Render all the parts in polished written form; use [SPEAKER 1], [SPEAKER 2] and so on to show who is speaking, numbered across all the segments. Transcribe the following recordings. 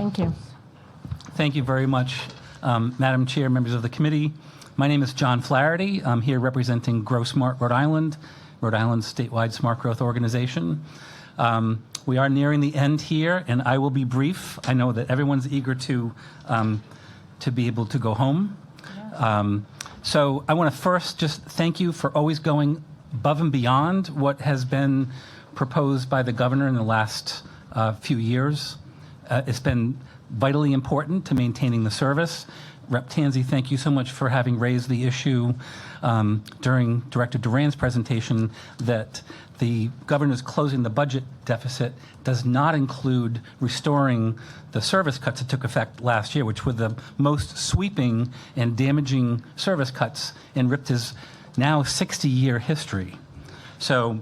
[SPEAKER 1] Thank you.
[SPEAKER 2] Thank you very much, Madam Chair, members of the committee. My name is John Flaherty. I'm here representing Grow Smart Rhode Island's statewide smart growth organization. We are nearing the end here, and I will be brief. I know that everyone's eager to be able to go home. So I want to first just thank you for always going above and beyond what has been proposed by the governor in the last few years. It's been vitally important to maintaining the service. Rep. Tanzi, thank you so much for having raised the issue during Director Duran's presentation that the governor's closing the budget deficit does not include restoring the service cuts that took effect last year, which were the most sweeping and damaging service cuts in RIPTA's now 60-year history. So,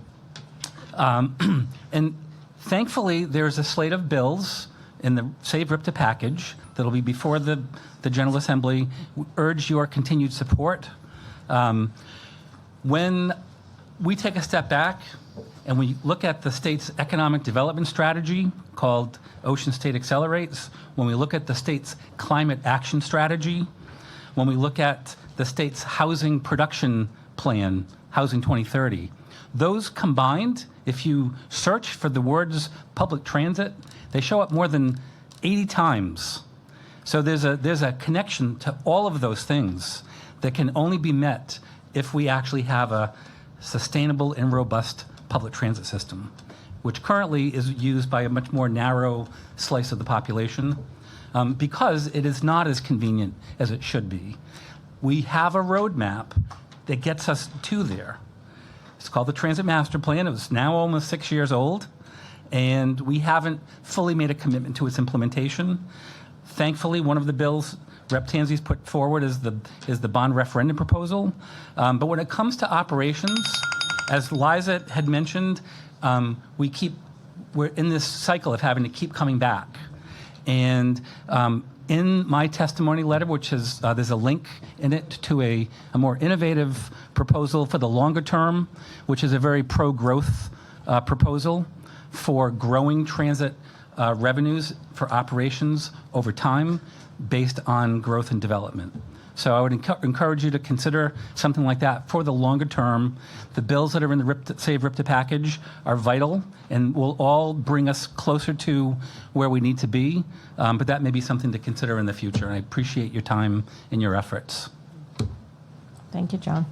[SPEAKER 2] and thankfully, there's a slate of bills in the Save RIPTA package that'll be before the General Assembly. We urge your continued support. When we take a step back and we look at the state's economic development strategy called Ocean State Accelerates, when we look at the state's climate action strategy, when we look at the state's housing production plan, Housing 2030, those combined, if you search for the words public transit, they show up more than 80 times. So there's a connection to all of those things that can only be met if we actually have a sustainable and robust public transit system, which currently is used by a much more narrow slice of the population because it is not as convenient as it should be. We have a roadmap that gets us to there. It's called the Transit Master Plan. It was now almost 6 years old, and we haven't fully made a commitment to its implementation. Thankfully, one of the bills Rep. Tanzi's put forward is the bond referendum proposal. But when it comes to operations, as Liza had mentioned, we're in this cycle of having to keep coming back. And in my testimony letter, which is there's a link in it to a more innovative proposal for the longer term, which is a very pro-growth proposal for growing transit revenues for operations over time based on growth and development. So I would encourage you to consider something like that for the longer term. The bills that are in the Save RIPTA package are vital and will all bring us closer to where we need to be, but that may be something to consider in the future. And I appreciate your time and your efforts.
[SPEAKER 1] Thank you, John.